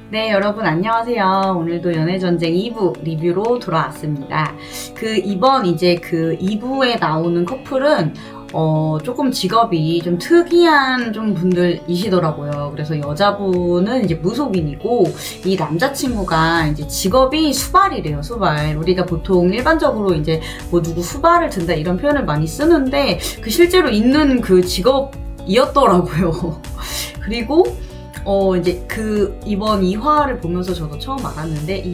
네, 여러분 안녕하세요. 오늘도 연애전쟁 2부 리뷰로 돌아왔습니다. 이번 이제 2부에 나오는 커플은 조금 직업이 좀 특이한 좀 분들이시더라고요. 그래서 여자분은 이제 무속인이고, 이 남자친구가 이제 직업이 수발이래요, 수발. 우리가 보통 일반적으로 이제 뭐 누구 수발을 든다 이런 표현을 많이 쓰는데, 실제로 있는 직업이었더라고요. 그리고 이제 이번 2화를 보면서 저도 처음 알았는데,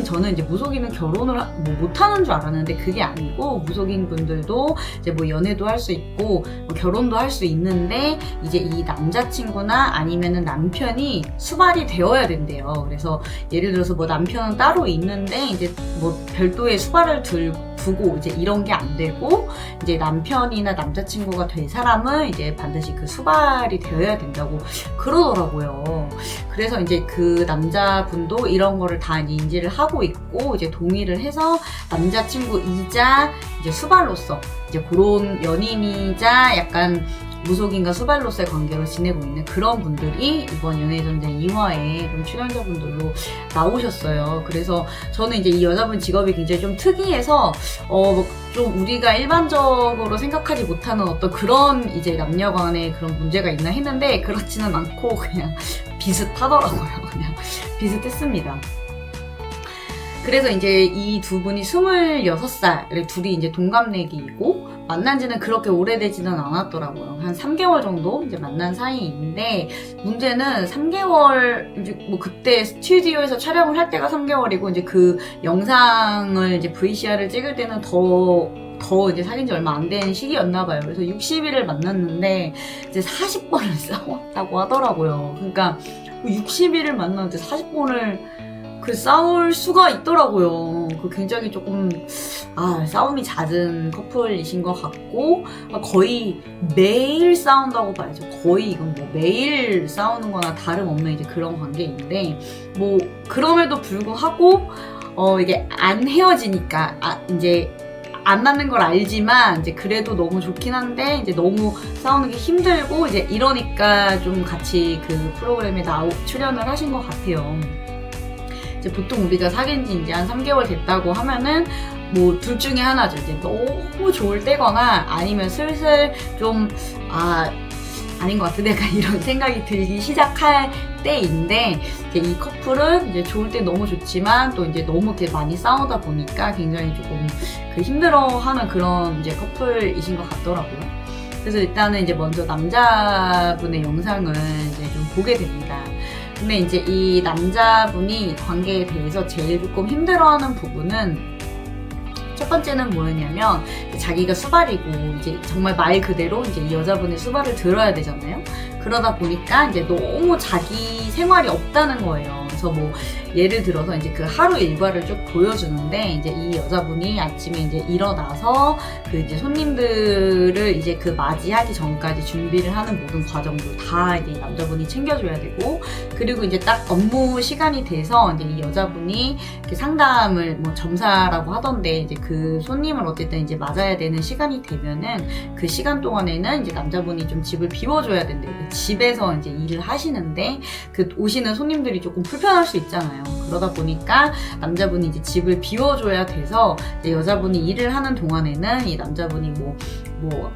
저는 이제 무속인은 결혼을 못하는 줄 알았는데, 그게 아니고, 무속인 분들도 이제 뭐 연애도 할 수 있고, 뭐 결혼도 할 수 있는데, 이제 이 남자친구나 아니면은 남편이 수발이 되어야 된대요. 그래서 예를 들어서 뭐 남편은 따로 있는데, 이제 뭐 별도의 수발을 두고 이제 이런 게 안 되고, 이제 남편이나 남자친구가 될 사람은 이제 반드시 수발이 되어야 된다고 그러더라고요. 그래서 이제 남자분도 이런 거를 다 인지를 하고 있고, 이제 동의를 해서 남자친구이자 이제 수발로서 이제 그런 연인이자 약간 무속인과 수발로서의 관계로 지내고 있는 그런 분들이 이번 연애전쟁 2화에 좀 출연자분들로 나오셨어요. 그래서 저는 이제 이 여자분 직업이 굉장히 좀 특이해서 좀 우리가 일반적으로 생각하지 못하는 어떤 그런 이제 남녀 간의 그런 문제가 있나 했는데, 그렇지는 않고 그냥 비슷하더라고요. 그냥 비슷했습니다. 그래서 이제 이 두 분이 26살, 둘이 이제 동갑내기이고, 만난 지는 그렇게 오래되지는 않았더라고요. 한 3개월 정도 이제 만난 사이인데, 문제는 3개월, 이제 뭐 그때 스튜디오에서 촬영을 할 때가 3개월이고, 이제 영상을 이제 VCR을 찍을 때는 더 이제 사귄 지 얼마 안 된 시기였나 봐요. 그래서 60일을 만났는데, 이제 40번을 싸웠다고 하더라고요. 그러니까 60일을 만났는데 40번을 싸울 수가 있더라고요. 굉장히 조금, 싸움이 잦은 커플이신 것 같고, 거의 매일 싸운다고 봐야죠. 거의 이건 뭐 매일 싸우는 거나 다름없는 이제 그런 관계인데, 뭐, 그럼에도 불구하고, 이게 안 헤어지니까, 이제, 안 맞는 걸 알지만, 이제 그래도 너무 좋긴 한데, 이제 너무 싸우는 게 힘들고, 이제 이러니까 좀 같이 프로그램에 출연을 하신 것 같아요. 이제 보통 우리가 사귄 지 이제 한 3개월 됐다고 하면은 뭐 둘 중에 하나죠. 이제 너무 좋을 때거나 아니면 슬슬 좀 아닌 것 같은데 약간 이런 생각이 들기 시작할 때인데, 이제 이 커플은 이제 좋을 때 너무 좋지만 또 이제 너무 이렇게 많이 싸우다 보니까 굉장히 조금 힘들어하는 그런 이제 커플이신 것 같더라고요. 그래서 일단은 이제 먼저 남자분의 영상을 이제 좀 보게 됩니다. 근데 이제 이 남자분이 관계에 대해서 제일 조금 힘들어하는 부분은, 첫 번째는 뭐였냐면, 자기가 수발이고 이제 정말 말 그대로 이제 이 여자분의 수발을 들어야 되잖아요. 그러다 보니까 이제 너무 자기 생활이 없다는 거예요. 그래서 뭐 예를 들어서 이제 하루 일과를 쭉 보여주는데, 이제 이 여자분이 아침에 이제 일어나서 이제 손님들을 이제 맞이하기 전까지 준비를 하는 모든 과정도 다 이제 남자분이 챙겨줘야 되고, 그리고 이제 딱 업무 시간이 돼서 이제 이 여자분이 상담을 뭐 점사라고 하던데, 이제 손님을 어쨌든 이제 맞아야 되는 시간이 되면은 그 시간 동안에는 이제 남자분이 좀 집을 비워줘야 된대요. 집에서 이제 일을 하시는데 오시는 손님들이 조금 불편할 수 있잖아요. 그러다 보니까 남자분이 이제 집을 비워줘야 돼서, 이제 여자분이 일을 하는 동안에는 이 남자분이 뭐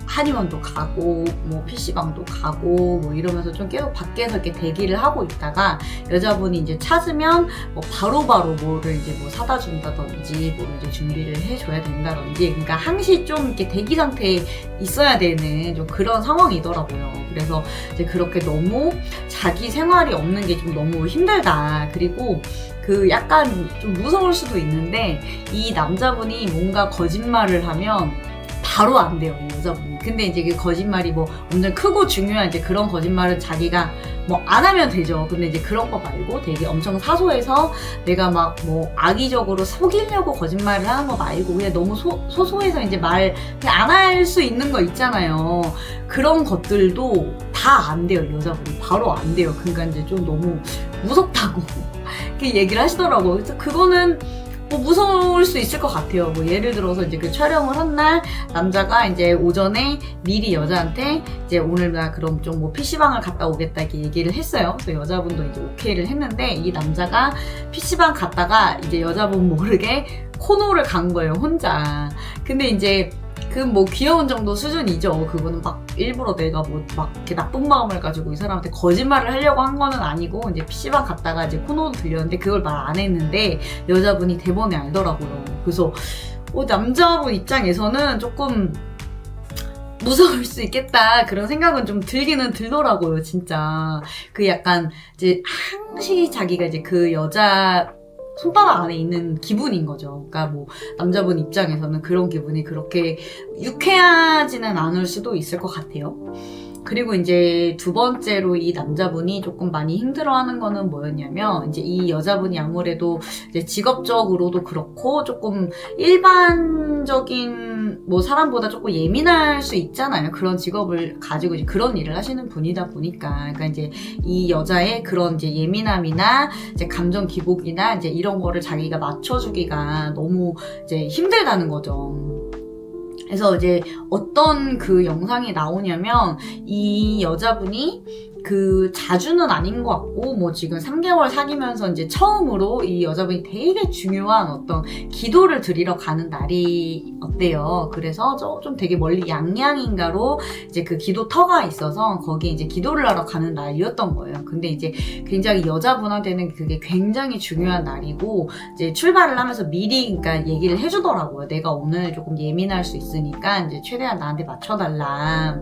한의원도 가고 뭐 PC방도 가고 뭐 이러면서 좀 계속 밖에서 이렇게 대기를 하고 있다가, 여자분이 이제 찾으면 뭐 바로바로 뭐를 이제 뭐 사다 준다든지 뭐 이제 준비를 해줘야 된다든지, 그러니까 항시 좀 이렇게 대기 상태에 있어야 되는 좀 그런 상황이더라고요. 그래서 이제 그렇게 너무 자기 생활이 없는 게 좀 너무 힘들다. 그리고 약간 좀 무서울 수도 있는데, 이 남자분이 뭔가 거짓말을 하면 바로 안 돼요, 이 여자분이. 근데 이제 거짓말이 뭐 엄청 크고 중요한 이제 그런 거짓말은 자기가 뭐 안 하면 되죠. 근데 이제 그런 거 말고 되게 엄청 사소해서 내가 막 뭐 악의적으로 속이려고 거짓말을 하는 거 말고, 그냥 너무 소소해서 이제 말 그냥 안 할 수 있는 거 있잖아요. 그런 것들도 다 안 돼요, 이 여자분이. 바로 안 돼요. 그러니까 이제 좀 너무 무섭다고 이렇게 얘기를 하시더라고요. 그래서 그거는 뭐 무서울 수 있을 것 같아요. 뭐 예를 들어서 이제 그 촬영을 한 날 남자가 이제 오전에 미리 여자한테 이제 오늘 나 그럼 좀 뭐 PC방을 갔다 오겠다 이렇게 얘기를 했어요. 그래서 여자분도 이제 오케이를 했는데 이 남자가 PC방 갔다가 이제 여자분 모르게 코노를 간 거예요, 혼자. 근데 이제 그 뭐 귀여운 정도 수준이죠. 그거는 막 일부러 내가 뭐 막 이렇게 나쁜 마음을 가지고 이 사람한테 거짓말을 하려고 한 거는 아니고 이제 PC방 갔다가 이제 코노도 들렸는데 그걸 말 안 했는데 여자분이 대번에 알더라고요. 그래서 남자분 입장에서는 조금 무서울 수 있겠다 그런 생각은 좀 들기는 들더라고요, 진짜. 그 약간 이제 항시 자기가 이제 그 여자 손바닥 안에 있는 기분인 거죠. 그러니까 뭐 남자분 입장에서는 그런 기분이 그렇게 유쾌하지는 않을 수도 있을 것 같아요. 그리고 이제 두 번째로 이 남자분이 조금 많이 힘들어하는 거는 뭐였냐면 이제 이 여자분이 아무래도 이제 직업적으로도 그렇고 조금 일반적인 뭐 사람보다 조금 예민할 수 있잖아요. 그런 직업을 가지고 이제 그런 일을 하시는 분이다 보니까 그러니까 이제 이 여자의 그런 이제 예민함이나 이제 감정 기복이나 이제 이런 거를 자기가 맞춰주기가 너무 이제 힘들다는 거죠. 그래서 이제 어떤 그 영상이 나오냐면 이 여자분이 그 자주는 아닌 것 같고 뭐 지금 3개월 사귀면서 이제 처음으로 이 여자분이 되게 중요한 어떤 기도를 드리러 가는 날이 어때요. 그래서 좀 되게 멀리 양양인가로 이제 그 기도터가 있어서 거기에 이제 기도를 하러 가는 날이었던 거예요. 근데 이제 굉장히 여자분한테는 그게 굉장히 중요한 날이고 이제 출발을 하면서 미리 그러니까 얘기를 해주더라고요. 내가 오늘 조금 예민할 수 있으니까 이제 최대한 나한테 맞춰달라.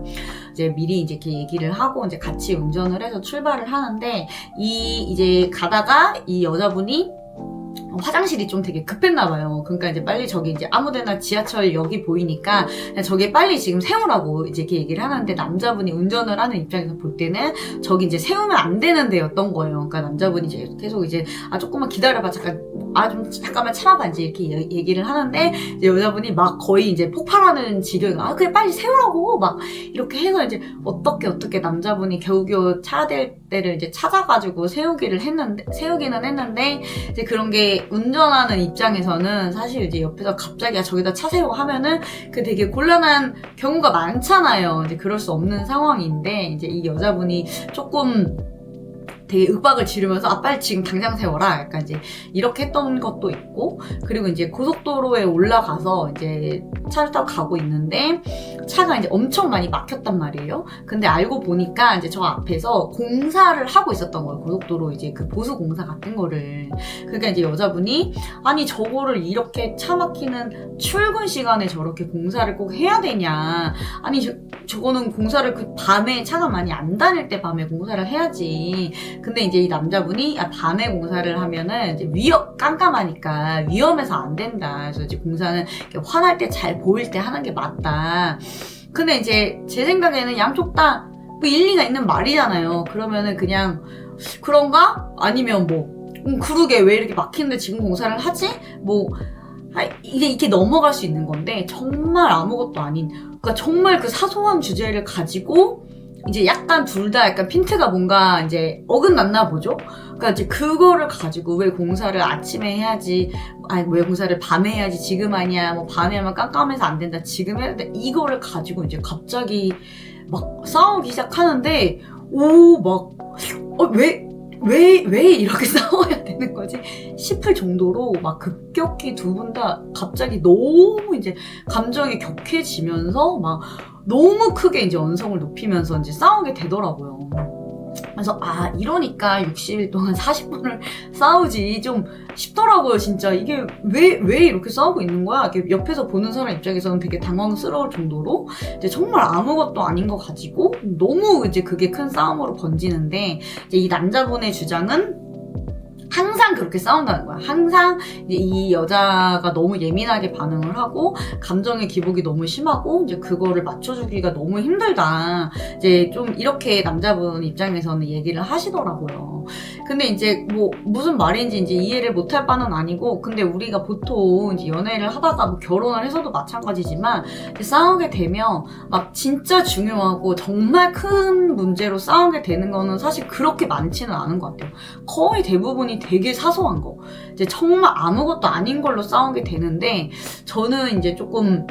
이제 미리 이제 이렇게 얘기를 하고 이제 같이 운전을 해서 출발을 하는데 이제 가다가 이 여자분이 화장실이 좀 되게 급했나 봐요. 그러니까 이제 빨리 저기 이제 아무데나 지하철역이 보이니까 그냥 저기 빨리 지금 세우라고 이제 이렇게 얘기를 하는데 남자분이 운전을 하는 입장에서 볼 때는 저기 이제 세우면 안 되는 데였던 거예요. 그러니까 남자분이 이제 계속 이제 조금만 기다려봐 좀 잠깐만 참아봐 이제 이렇게 얘기를 하는데 이제 여자분이 막 거의 이제 폭발하는 지경이 그래 빨리 세우라고 막 이렇게 해서 이제 어떻게 남자분이 겨우겨우 차야 될 때를 이제 찾아가지고 세우기는 했는데 이제 그런 게 운전하는 입장에서는 사실 이제 옆에서 갑자기 저기다 차 세우고 하면은 그 되게 곤란한 경우가 많잖아요. 이제 그럴 수 없는 상황인데 이제 이 여자분이 조금 되게 윽박을 지르면서 빨리 지금 당장 세워라 약간 이제 이렇게 했던 것도 있고 그리고 이제 고속도로에 올라가서 이제 차를 타고 가고 있는데 차가 이제 엄청 많이 막혔단 말이에요. 근데 알고 보니까 이제 저 앞에서 공사를 하고 있었던 거예요. 고속도로 이제 그 보수 공사 같은 거를. 그러니까 이제 여자분이 아니 저거를 이렇게 차 막히는 출근 시간에 저렇게 공사를 꼭 해야 되냐. 아니 저거는 공사를 그 밤에 차가 많이 안 다닐 때 밤에 공사를 해야지. 근데 이제 이 남자분이 밤에 공사를 하면은 이제 깜깜하니까 위험해서 안 된다. 그래서 이제 공사는 환할 때 잘 보일 때 하는 게 맞다. 근데 이제 제 생각에는 양쪽 다 뭐 일리가 있는 말이잖아요. 그러면은 그냥 그런가? 아니면 뭐 그러게 왜 이렇게 막히는데 지금 공사를 하지? 뭐 이게 이렇게 넘어갈 수 있는 건데 정말 아무것도 아닌 그러니까 정말 그 사소한 주제를 가지고 이제 약간 둘 다 약간 핀트가 뭔가 이제 어긋났나 보죠? 그러니까 이제 그거를 가지고 왜 공사를 아침에 해야지, 아니 왜 공사를 밤에 해야지 지금 하냐, 뭐 밤에 하면 깜깜해서 안 된다, 지금 해야 된다, 이거를 가지고 이제 갑자기 막 싸우기 시작하는데, 왜 이렇게 싸워야 되는 거지? 싶을 정도로 막 급격히 두 분 다 갑자기 너무 이제 감정이 격해지면서 막 너무 크게 이제 언성을 높이면서 이제 싸우게 되더라고요. 그래서 이러니까 60일 동안 40분을 싸우지 좀 싶더라고요. 진짜 이게 왜 이렇게 싸우고 있는 거야? 이렇게 옆에서 보는 사람 입장에서는 되게 당황스러울 정도로 이제 정말 아무것도 아닌 거 가지고 너무 이제 그게 큰 싸움으로 번지는데 이제 이 남자분의 주장은 항상 그렇게 싸운다는 거야. 항상 이제 이 여자가 너무 예민하게 반응을 하고 감정의 기복이 너무 심하고 이제 그거를 맞춰주기가 너무 힘들다. 이제 좀 이렇게 남자분 입장에서는 얘기를 하시더라고요. 근데 이제 뭐 무슨 말인지 이제 이해를 못할 바는 아니고, 근데 우리가 보통 이제 연애를 하다가 뭐 결혼을 해서도 마찬가지지만 싸우게 되면 막 진짜 중요하고 정말 큰 문제로 싸우게 되는 거는 사실 그렇게 많지는 않은 것 같아요. 거의 대부분이 되게 사소한 거, 이제 정말 아무것도 아닌 걸로 싸우게 되는데, 저는 이제 조금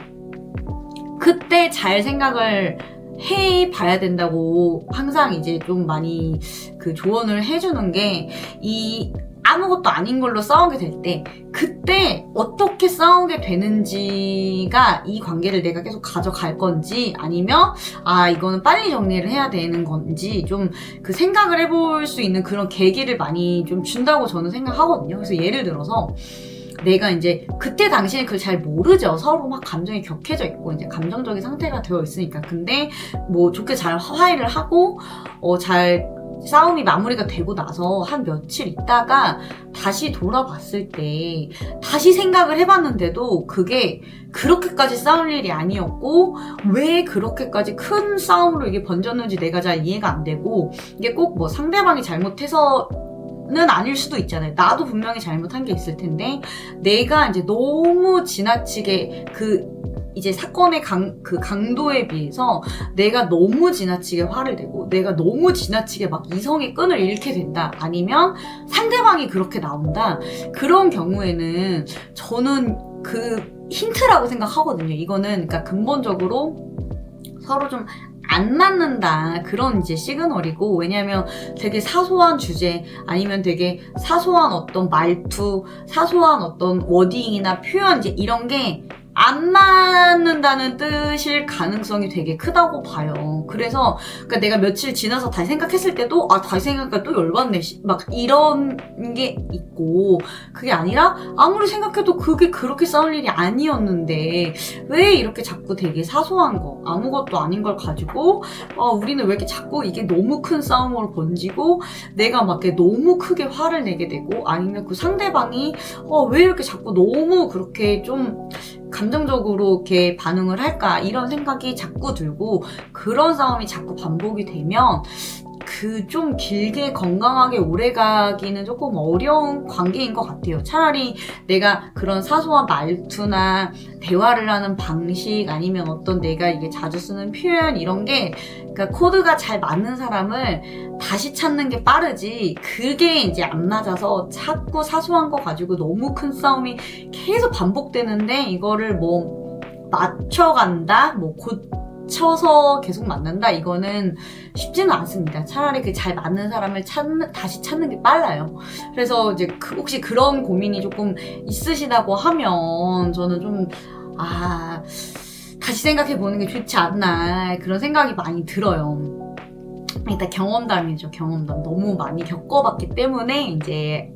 그때 잘 생각을 해봐야 된다고 항상 이제 좀 많이 그 조언을 해주는 게, 이 아무것도 아닌 걸로 싸우게 될 때 그때 어떻게 싸우게 되는지가 이 관계를 내가 계속 가져갈 건지, 아니면 이거는 빨리 정리를 해야 되는 건지 좀 그 생각을 해볼 수 있는 그런 계기를 많이 좀 준다고 저는 생각하거든요. 그래서 예를 들어서 내가 이제 그때 당시에 그걸 잘 모르죠. 서로 막 감정이 격해져 있고 이제 감정적인 상태가 되어 있으니까. 근데 뭐 좋게 잘 화해를 하고 잘 싸움이 마무리가 되고 나서 한 며칠 있다가 다시 돌아봤을 때 다시 생각을 해봤는데도 그게 그렇게까지 싸울 일이 아니었고, 왜 그렇게까지 큰 싸움으로 이게 번졌는지 내가 잘 이해가 안 되고, 이게 꼭 뭐 상대방이 잘못해서 는 아닐 수도 있잖아요. 나도 분명히 잘못한 게 있을 텐데 내가 이제 너무 지나치게 이제 사건의 강도에 비해서 내가 너무 지나치게 화를 내고 내가 너무 지나치게 막 이성의 끈을 잃게 된다, 아니면 상대방이 그렇게 나온다, 그런 경우에는 저는 그 힌트라고 생각하거든요. 이거는 그러니까 근본적으로 서로 좀 안 맞는다, 그런 이제 시그널이고, 왜냐면 되게 사소한 주제, 아니면 되게 사소한 어떤 말투, 사소한 어떤 워딩이나 표현, 이제 이런 게 안 맞는다는 뜻일 가능성이 되게 크다고 봐요. 그래서 그러니까 내가 며칠 지나서 다시 생각했을 때도 다시 생각하니까 또 열받네 막 이런 게 있고, 그게 아니라 아무리 생각해도 그게 그렇게 싸울 일이 아니었는데 왜 이렇게 자꾸 되게 사소한 거, 아무것도 아닌 걸 가지고 우리는 왜 이렇게 자꾸 이게 너무 큰 싸움으로 번지고 내가 막 이렇게 너무 크게 화를 내게 되고, 아니면 그 상대방이 왜 이렇게 자꾸 너무 그렇게 좀 감정적으로 이렇게 반응을 할까, 이런 생각이 자꾸 들고, 그런 싸움이 자꾸 반복이 되면 그 좀 길게 건강하게 오래가기는 조금 어려운 관계인 것 같아요. 차라리 내가 그런 사소한 말투나 대화를 하는 방식, 아니면 어떤 내가 이게 자주 쓰는 표현, 이런 게 그러니까 코드가 잘 맞는 사람을 다시 찾는 게 빠르지, 그게 이제 안 맞아서 자꾸 사소한 거 가지고 너무 큰 싸움이 계속 반복되는데 이거를 뭐 맞춰간다, 뭐 고쳐서 계속 만난다, 이거는 쉽지는 않습니다. 차라리 그 잘 맞는 사람을 다시 찾는 게 빨라요. 그래서 이제 혹시 그런 고민이 조금 있으시다고 하면 저는 좀 다시 생각해보는 게 좋지 않나, 그런 생각이 많이 들어요. 일단 경험담이죠, 경험담. 너무 많이 겪어봤기 때문에 이제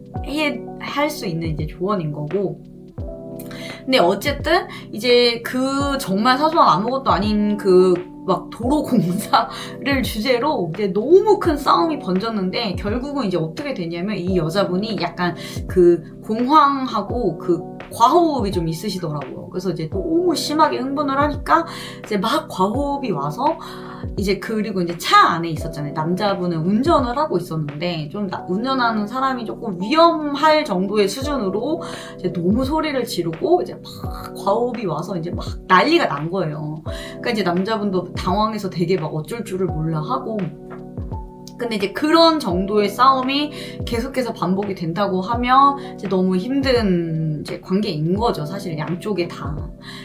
할 수 있는 이제 조언인 거고. 근데 어쨌든 이제 정말 사소한 아무것도 아닌 막 도로 공사를 주제로 이제 너무 큰 싸움이 번졌는데, 결국은 이제 어떻게 되냐면 이 여자분이 약간 공황하고 과호흡이 좀 있으시더라고요. 그래서 이제 너무 심하게 흥분을 하니까 이제 막 과호흡이 와서 이제 그리고 이제 차 안에 있었잖아요. 남자분은 운전을 하고 있었는데 좀 운전하는 사람이 조금 위험할 정도의 수준으로 이제 너무 소리를 지르고 이제 막 과호흡이 와서 이제 막 난리가 난 거예요. 그러니까 이제 남자분도 당황해서 되게 막 어쩔 줄을 몰라 하고, 근데 이제 그런 정도의 싸움이 계속해서 반복이 된다고 하면 이제 너무 힘든 이제 관계인 거죠, 사실 양쪽에 다.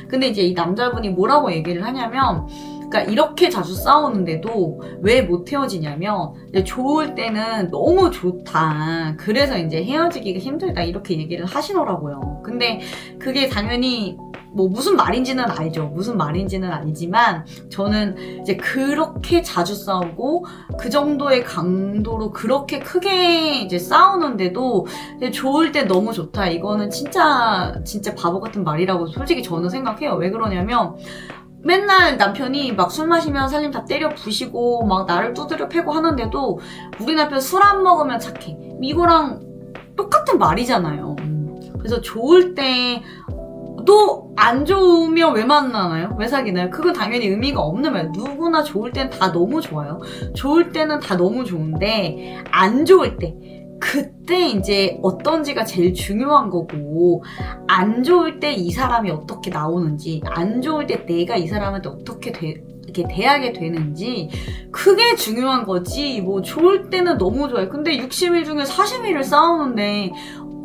근데 이제 이 남자분이 뭐라고 얘기를 하냐면, 그러니까 이렇게 자주 싸우는데도 왜 못 헤어지냐면 이제 좋을 때는 너무 좋다, 그래서 이제 헤어지기가 힘들다, 이렇게 얘기를 하시더라고요. 근데 그게 당연히 뭐 무슨 말인지는 알죠. 무슨 말인지는 알지만 저는 이제 그렇게 자주 싸우고 그 정도의 강도로 그렇게 크게 이제 싸우는데도 이제 좋을 때 너무 좋다, 이거는 진짜 바보 같은 말이라고 솔직히 저는 생각해요. 왜 그러냐면 맨날 남편이 막 술 마시면 살림 다 때려 부시고 막 나를 두드려 패고 하는데도 우리 남편 술 안 먹으면 착해, 이거랑 똑같은 말이잖아요. 그래서 좋을 때 또 안 좋으면 왜 만나나요? 왜 사귀나요? 그건 당연히 의미가 없는 말. 누구나 좋을 때는 다 너무 좋아요. 좋을 때는 다 너무 좋은데 안 좋을 때, 그때 이제 어떤지가 제일 중요한 거고, 안 좋을 때 이 사람이 어떻게 나오는지, 안 좋을 때 내가 이 사람한테 어떻게 이렇게 대하게 되는지, 그게 중요한 거지. 뭐 좋을 때는 너무 좋아요. 근데 60일 중에 40일을 싸우는데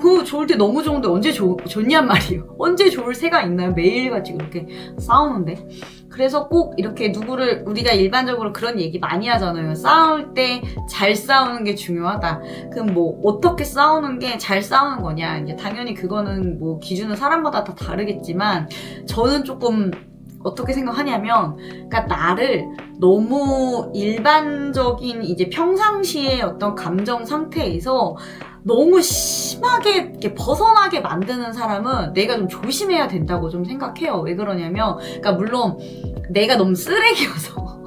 그 좋을 때 너무 좋은데 언제 좋냔 말이에요. 언제 좋을 새가 있나요? 매일같이 그렇게 싸우는데. 그래서 꼭 이렇게 누구를, 우리가 일반적으로 그런 얘기 많이 하잖아요. 싸울 때 잘 싸우는 게 중요하다. 그럼 뭐 어떻게 싸우는 게 잘 싸우는 거냐. 이제 당연히 그거는 뭐 기준은 사람마다 다 다르겠지만, 저는 조금 어떻게 생각하냐면, 그러니까 나를 너무 일반적인 이제 평상시의 어떤 감정 상태에서 너무 심하게 이렇게 벗어나게 만드는 사람은 내가 좀 조심해야 된다고 좀 생각해요. 왜 그러냐면, 그러니까 물론 내가 너무 쓰레기여서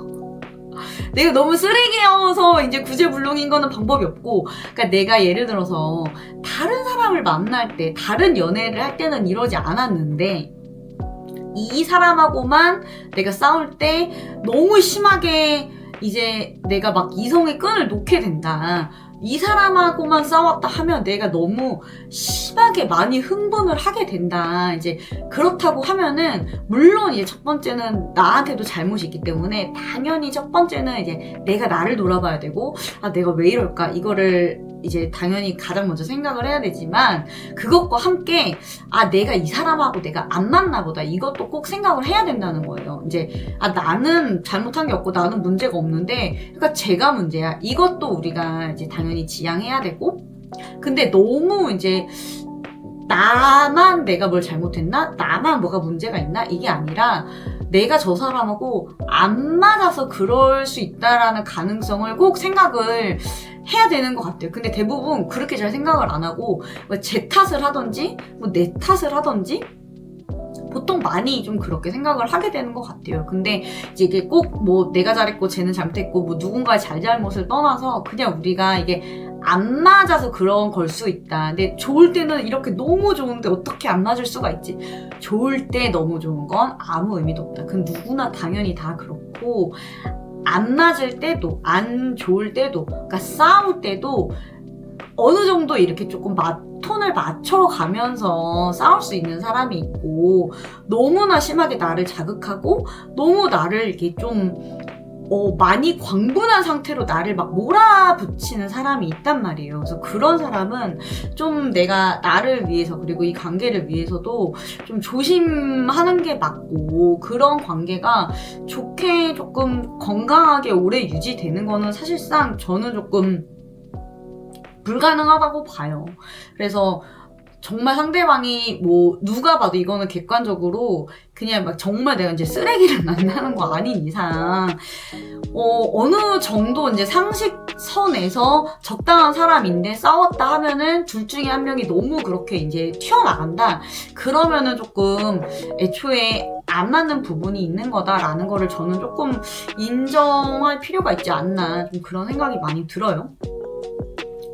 내가 너무 쓰레기여서 이제 구제불능인 거는 방법이 없고, 그러니까 내가 예를 들어서 다른 사람을 만날 때, 다른 연애를 할 때는 이러지 않았는데, 이 사람하고만 내가 싸울 때 너무 심하게 이제 내가 막 이성의 끈을 놓게 된다. 이 사람하고만 싸웠다 하면 내가 너무 심하게 많이 흥분을 하게 된다. 이제 그렇다고 하면은, 물론 이제 첫 번째는 나한테도 잘못이 있기 때문에 당연히 첫 번째는 이제 내가 나를 돌아봐야 되고, 아, 내가 왜 이럴까? 이거를 이제 당연히 가장 먼저 생각을 해야 되지만, 그것과 함께 아, 내가 이 사람하고 내가 안 맞나 보다, 이것도 꼭 생각을 해야 된다는 거예요. 이제 아, 나는 잘못한 게 없고 나는 문제가 없는데, 그러니까 제가 문제야, 이것도 우리가 이제 당연히 지양해야 되고. 근데 너무 이제 나만 내가 뭘 잘못했나? 나만 뭐가 문제가 있나? 이게 아니라 내가 저 사람하고 안 맞아서 그럴 수 있다라는 가능성을 꼭 생각을 해야 되는 것 같아요. 근데 대부분 그렇게 잘 생각을 안 하고 제 탓을 하던지 뭐 내 탓을 하던지 보통 많이 좀 그렇게 생각을 하게 되는 것 같아요. 근데 이제 이게 꼭 뭐 내가 잘했고 쟤는 잘못했고 뭐 누군가의 잘잘못을 떠나서 그냥 우리가 이게 안 맞아서 그런 걸 수 있다. 근데 좋을 때는 이렇게 너무 좋은데 어떻게 안 맞을 수가 있지? 좋을 때 너무 좋은 건 아무 의미도 없다. 그건 누구나 당연히 다 그렇고, 안 맞을 때도, 안 좋을 때도, 그러니까 싸울 때도 어느 정도 이렇게 조금 톤을 맞춰가면서 싸울 수 있는 사람이 있고, 너무나 심하게 나를 자극하고 너무 나를 이렇게 좀 많이 광분한 상태로 나를 막 몰아붙이는 사람이 있단 말이에요. 그래서 그런 사람은 좀 내가 나를 위해서, 그리고 이 관계를 위해서도 좀 조심하는 게 맞고, 그런 관계가 좋게 조금 건강하게 오래 유지되는 거는 사실상 저는 조금 불가능하다고 봐요. 그래서 정말 상대방이 뭐 누가 봐도 이거는 객관적으로 그냥 막 정말 내가 이제 쓰레기를 만나는 거 아닌 이상 어느 정도 이제 상식선에서 적당한 사람인데 싸웠다 하면은 둘 중에 한 명이 너무 그렇게 이제 튀어나간다, 그러면은 조금 애초에 안 맞는 부분이 있는 거다라는 거를 저는 조금 인정할 필요가 있지 않나, 좀 그런 생각이 많이 들어요.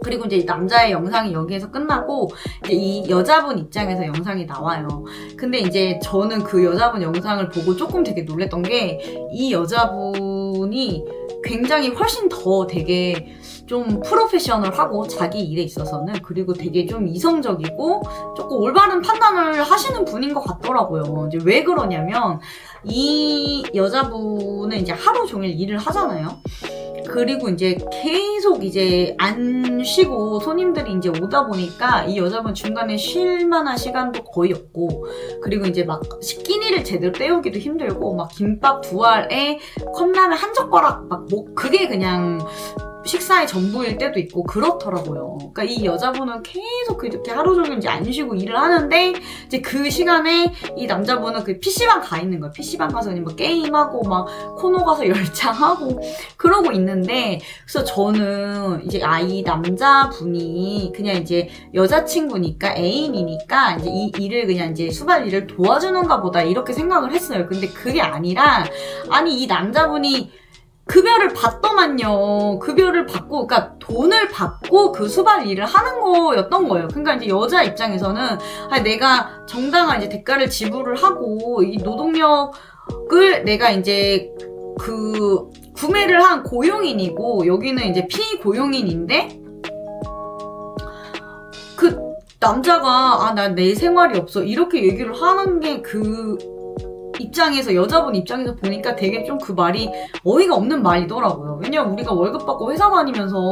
그리고 이제 남자의 영상이 여기에서 끝나고 이제 이 여자분 입장에서 영상이 나와요. 근데 이제 저는 그 여자분 영상을 보고 조금 되게 놀랬던 게, 이 여자분이 굉장히 훨씬 더 되게 좀 프로페셔널하고 자기 일에 있어서는, 그리고 되게 좀 이성적이고 조금 올바른 판단을 하시는 분인 것 같더라고요. 이제 왜 그러냐면, 이 여자분은 이제 하루 종일 일을 하잖아요. 그리고 이제 계속 이제 안 쉬고 손님들이 이제 오다 보니까 이 여자분 중간에 쉴 만한 시간도 거의 없고, 그리고 이제 막 끼니를 제대로 때우기도 힘들고, 막 김밥 2알에 컵라면 한 젓가락 막 뭐 그게 그냥 식사의 전부일 때도 있고 그렇더라고요. 그러니까 이 여자분은 계속 그렇게 하루 종일 이제 안 쉬고 일을 하는데, 이제 그 시간에 이 남자분은 그 PC방 가 있는 거예요. PC방 가서 그냥 뭐 게임하고 막 코너 가서 열창하고 그러고 있는데, 그래서 저는 이제 이 남자분이 그냥 이제 여자친구니까, 애인이니까 이제 이 일을 그냥 이제 수발 일을 도와주는가 보다 이렇게 생각을 했어요. 근데 그게 아니라, 아니 이 남자분이 급여를 받더만요. 급여를 받고, 그러니까 돈을 받고 그 수발 일을 하는 거였던 거예요. 그러니까 이제 여자 입장에서는 아니, 내가 정당한 이제 대가를 지불을 하고 이 노동력을 내가 이제 그 구매를 한 고용인이고, 여기는 이제 피고용인인데 남자가 난 내 생활이 없어 이렇게 얘기를 하는 게 그 입장에서, 여자분 입장에서 보니까 되게 좀 그 말이 어이가 없는 말이더라고요. 왜냐면 우리가 월급 받고 회사 다니면서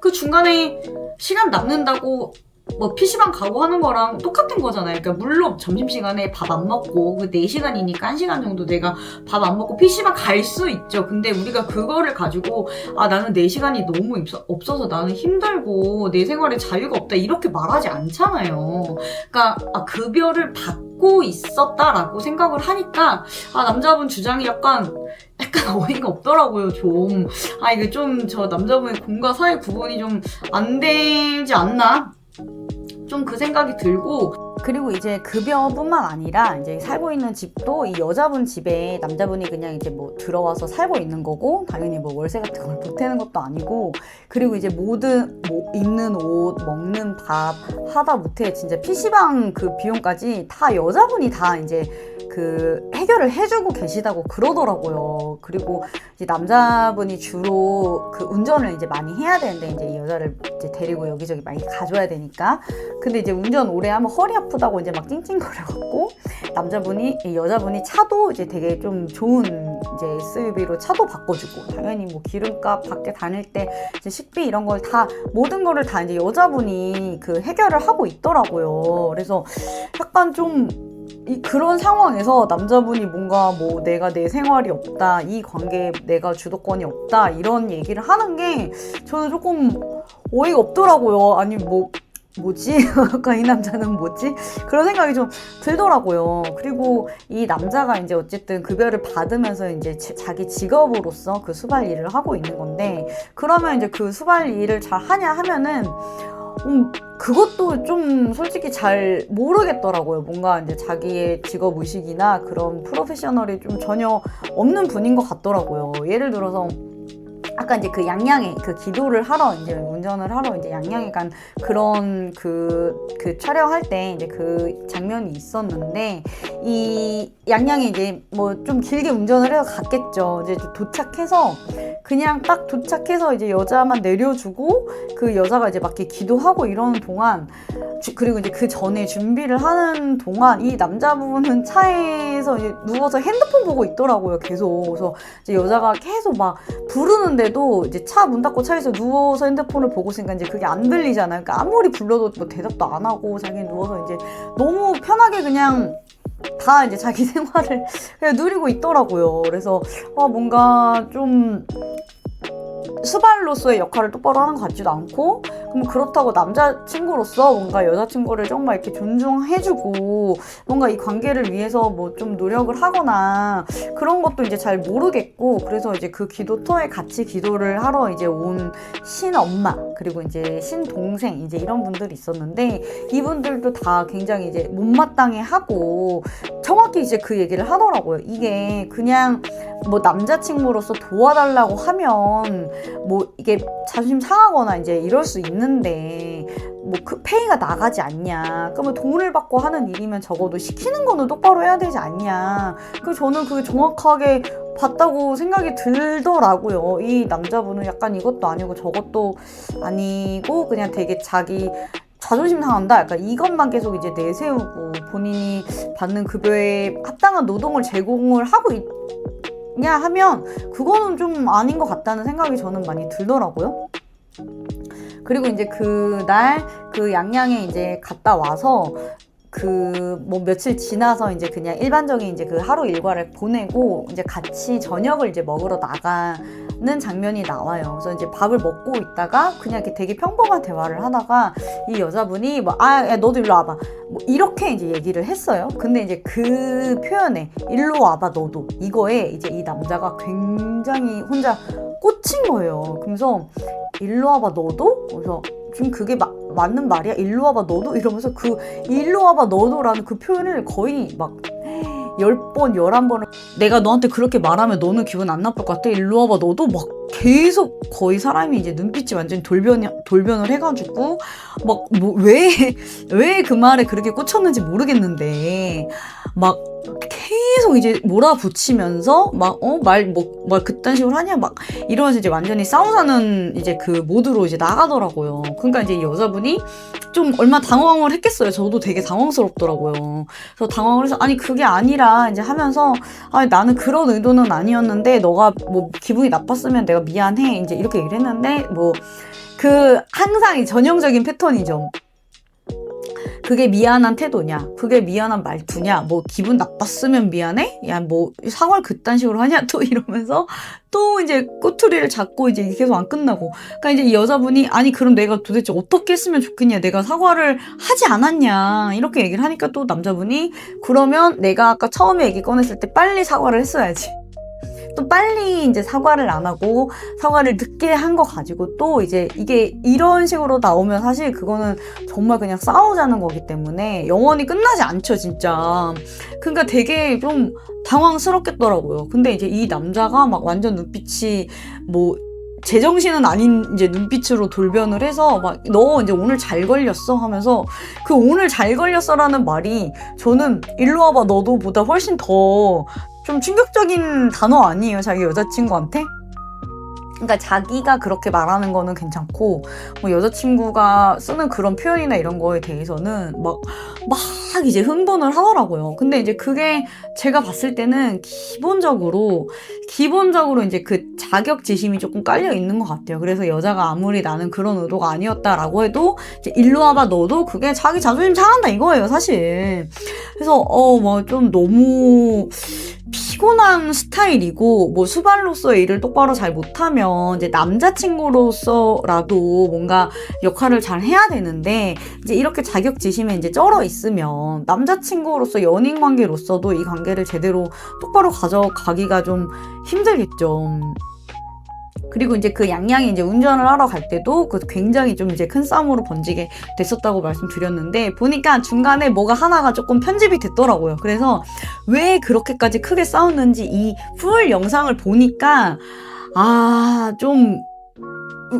그 중간에 시간 남는다고 뭐 PC방 가고 하는 거랑 똑같은 거잖아요. 그러니까 물론 점심시간에 밥 안 먹고 그 4시간이니까 1시간 정도 내가 밥 안 먹고 PC방 갈 수 있죠. 근데 우리가 그거를 가지고 나는 4시간이 너무 없어서 나는 힘들고 내 생활에 자유가 없다 이렇게 말하지 않잖아요. 그러니까 급여를 받고 있었다라고 생각을 하니까 남자분 주장이 약간 어이가 없더라고요. 좀 이게 좀 저 남자분의 공과 사의 구분이 좀 안 되지 않나? 좀 그 생각이 들고, 그리고 이제 급여뿐만 아니라 이제 살고 있는 집도 이 여자분 집에 남자분이 그냥 이제 뭐 들어와서 살고 있는 거고, 당연히 뭐 월세 같은 걸 보태는 것도 아니고, 그리고 이제 모든 뭐 입는 옷, 먹는 밥 하다 못해 진짜 PC방 그 비용까지 다 여자분이 다 이제 그 해결을 해주고 계시다고 그러더라고요. 그리고 이제 남자분이 주로 그 운전을 이제 많이 해야 되는데 이제 이 여자를 이제 데리고 여기저기 많이 가줘야 되니까. 근데 이제 운전 오래 하면 허리 아프다고 이제 막 찡찡거려갖고 여자분이 차도 이제 되게 좀 좋은 이제 SUV로 차도 바꿔주고, 당연히 뭐 기름값 밖에 다닐 때 이제 식비 이런 걸 다 모든 거를 다 이제 여자분이 그 해결을 하고 있더라고요. 그래서 약간 좀 그런 상황에서 남자분이 뭔가 뭐 내가 내 생활이 없다, 이 관계에 내가 주도권이 없다 이런 얘기를 하는 게 저는 조금 어이가 없더라고요. 아니 뭐지? 아까 이 남자는 뭐지? 그런 생각이 좀 들더라고요. 그리고 이 남자가 이제 어쨌든 급여를 받으면서 이제 자기 직업으로서 그 수발 일을 하고 있는 건데, 그러면 이제 그 수발 일을 잘 하냐 하면은 그것도 좀 솔직히 잘 모르겠더라고요. 뭔가 이제 자기의 직업 의식이나 그런 프로페셔널이 좀 전혀 없는 분인 것 같더라고요. 예를 들어서 아까 이제 그 양양에 그 기도를 하러 이제 운전을 하러 이제 양양에 간 그런 그 촬영할 때 이제 그 장면이 있었는데, 이 양양에 이제 뭐 좀 길게 운전을 해서 갔겠죠. 이제 도착해서 그냥 딱 도착해서 이제 여자만 내려주고 그 여자가 이제 막 이렇게 기도하고 이러는 동안, 그리고 이제 그 전에 준비를 하는 동안 이 남자분은 차에서 이제 누워서 핸드폰 보고 있더라고요. 계속. 그래서 이제 여자가 계속 막 부르는데도 이제 차 문 닫고 차에서 누워서 핸드폰을 보고 있으니까 이제 그게 안 들리잖아요. 그러니까 아무리 불러도 뭐 대답도 안 하고 자기는 누워서 이제 너무 편하게 그냥 다 이제 자기 생활을 그냥 누리고 있더라고요. 그래서 뭔가 좀 수발로서의 역할을 똑바로 하는 것 같지도 않고, 그럼 그렇다고 남자친구로서 뭔가 여자친구를 정말 이렇게 존중해주고 뭔가 이 관계를 위해서 뭐 좀 노력을 하거나 그런 것도 이제 잘 모르겠고, 그래서 이제 그 기도터에 같이 기도를 하러 이제 온 신엄마 그리고 이제 신동생 이제 이런 분들이 있었는데, 이분들도 다 굉장히 이제 못마땅해 하고 정확히 이제 그 얘기를 하더라고요. 이게 그냥 뭐 남자친구로서 도와달라고 하면 뭐 이게 자존심 상하거나 이제 이럴 수 있는데 뭐 그 페이가 나가지 않냐, 그러면 돈을 받고 하는 일이면 적어도 시키는 거는 똑바로 해야 되지 않냐. 그래서 저는 그게 정확하게 봤다고 생각이 들더라고요. 이 남자분은 약간 이것도 아니고 저것도 아니고 그냥 되게 자기 자존심 상한다, 약간 이것만 계속 이제 내세우고 본인이 받는 급여에 합당한 노동을 제공을 하고 있냐 하면 그거는 좀 아닌 것 같다는 생각이 저는 많이 들더라고요. 그리고 이제 그날 그 양양에 이제 갔다 와서 그 뭐 며칠 지나서 이제 그냥 일반적인 이제 그 하루 일과를 보내고 이제 같이 저녁을 이제 먹으러 나가는 장면이 나와요. 그래서 이제 밥을 먹고 있다가 그냥 이렇게 되게 평범한 대화를 하다가 이 여자분이 뭐 야, 너도 일로 와봐 뭐 이렇게 이제 얘기를 했어요. 근데 이제 그 표현에 일로 와봐 너도, 이거에 이제 이 남자가 굉장히 혼자 꽂힌 거예요. 그래서 일로 와봐 너도? 그래서 지금 그게 맞는 말이야? 일로 와봐 너도? 이러면서 그 일로 와봐 너도라는 그 표현을 거의 막 10번, 11번을 내가 너한테 그렇게 말하면 너는 기분 안 나쁠 것 같아? 일로 와봐 너도? 막 계속 거의 사람이 이제 눈빛이 완전히 돌변을 해가지고 막 뭐 왜 그 말에 그렇게 꽂혔는지 모르겠는데 막 계속 이제 몰아붙이면서 막 말 그딴 식으로 하냐 막 이러면서 이제 완전히 싸우자는 이제 그 모드로 이제 나가더라고요. 그러니까 이제 이 여자분이 좀 얼마 당황을 했겠어요. 저도 되게 당황스럽더라고요. 그래서 당황을 해서 아니 그게 아니라 이제 하면서 아니 나는 그런 의도는 아니었는데 너가 뭐 기분이 나빴으면 내가 미안해 이제 이렇게 얘기를 했는데 뭐 그 항상 이 전형적인 패턴이죠. 그게 미안한 태도냐? 그게 미안한 말투냐? 뭐 기분 나빴으면 미안해? 야 뭐 사과를 그딴 식으로 하냐? 또 이러면서 또 이제 꼬투리를 잡고 이제 계속 안 끝나고. 그러니까 이제 이 여자분이 아니 그럼 내가 도대체 어떻게 했으면 좋겠냐? 내가 사과를 하지 않았냐? 이렇게 얘기를 하니까 또 남자분이 그러면 내가 아까 처음에 얘기 꺼냈을 때 빨리 사과를 했어야지. 또 빨리 이제 사과를 안 하고 사과를 늦게 한 거 가지고 또 이제 이게 이런 식으로 나오면 사실 그거는 정말 그냥 싸우자는 거기 때문에 영원히 끝나지 않죠, 진짜. 그러니까 되게 좀 당황스럽겠더라고요. 근데 이제 이 남자가 막 완전 눈빛이 뭐 제정신은 아닌 이제 눈빛으로 돌변을 해서 막 너 이제 오늘 잘 걸렸어 하면서 그 오늘 잘 걸렸어라는 말이 저는 일로 와봐 너도 보다 훨씬 더 좀 충격적인 단어 아니에요, 자기 여자친구한테? 그러니까 자기가 그렇게 말하는 거는 괜찮고 뭐 여자친구가 쓰는 그런 표현이나 이런 거에 대해서는 막 이제 흥분을 하더라고요. 근데 이제 그게 제가 봤을 때는 기본적으로 이제 그 자격지심이 조금 깔려 있는 것 같아요. 그래서 여자가 아무리 나는 그런 의도가 아니었다라고 해도 이제 일로 와봐 너도 그게 자기 자존심 상한다 이거예요, 사실. 그래서 뭐 좀 너무 피곤한 스타일이고 뭐 수발로서의 일을 똑바로 잘 못하면 이제 남자친구로서라도 뭔가 역할을 잘 해야 되는데 이제 이렇게 자격지심에 이제 쩔어 있으면 남자친구로서 연인 관계로서도 이 관계를 제대로 똑바로 가져가기가 좀 힘들겠죠. 그리고 이제 그 양양이 이제 운전을 하러 갈 때도 그 굉장히 좀 이제 큰 싸움으로 번지게 됐었다고 말씀드렸는데 보니까 중간에 뭐가 하나가 조금 편집이 됐더라고요. 그래서 왜 그렇게까지 크게 싸웠는지 이 풀 영상을 보니까 좀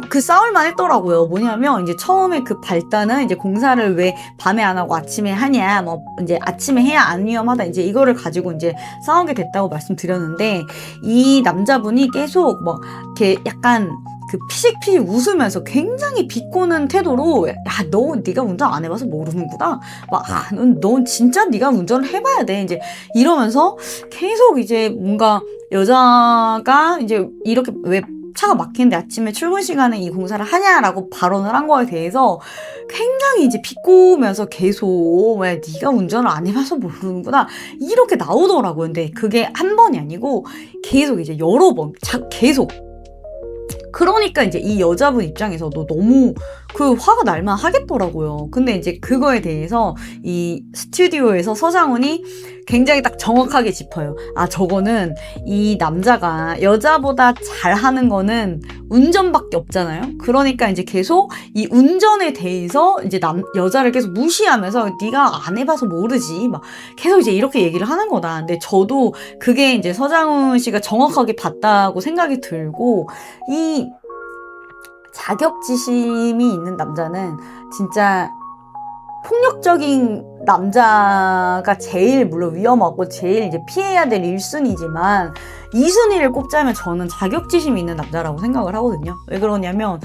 그 싸울만 했더라고요. 뭐냐면 이제 처음에 그 발단은 이제 공사를 왜 밤에 안 하고 아침에 하냐, 뭐 이제 아침에 해야 안 위험하다 이제 이거를 가지고 이제 싸우게 됐다고 말씀드렸는데 이 남자분이 계속 뭐 이렇게 약간 그 피식피식 웃으면서 굉장히 비꼬는 태도로 너 네가 운전 안 해봐서 모르는구나. 넌 진짜 네가 운전을 해봐야 돼. 이제 이러면서 계속 이제 뭔가 여자가 이제 이렇게 왜 차가 막히는데 아침에 출근 시간에 이 공사를 하냐라고 발언을 한 거에 대해서 굉장히 이제 비꼬면서 계속 왜 네가 운전을 안 해봐서 모르는구나 이렇게 나오더라고요. 근데 그게 한 번이 아니고 계속 이제 여러 번 계속. 그러니까 이제 이 여자분 입장에서도 너무 그 화가 날만 하겠더라고요. 근데 이제 그거에 대해서 이 스튜디오에서 서장훈이 굉장히 딱 정확하게 짚어요. 저거는 이 남자가 여자보다 잘하는 거는 운전밖에 없잖아요. 그러니까 이제 계속 이 운전에 대해서 이제 여자를 계속 무시하면서 네가 안 해봐서 모르지. 막 계속 이제 이렇게 얘기를 하는 거다. 근데 저도 그게 이제 서장훈 씨가 정확하게 봤다고 생각이 들고 이 자격지심이 있는 남자는 진짜 폭력적인 남자가 제일 물론 위험하고 제일 이제 피해야 될 1순위지만 2순위를 꼽자면 저는 자격지심이 있는 남자라고 생각을 하거든요. 왜 그러냐면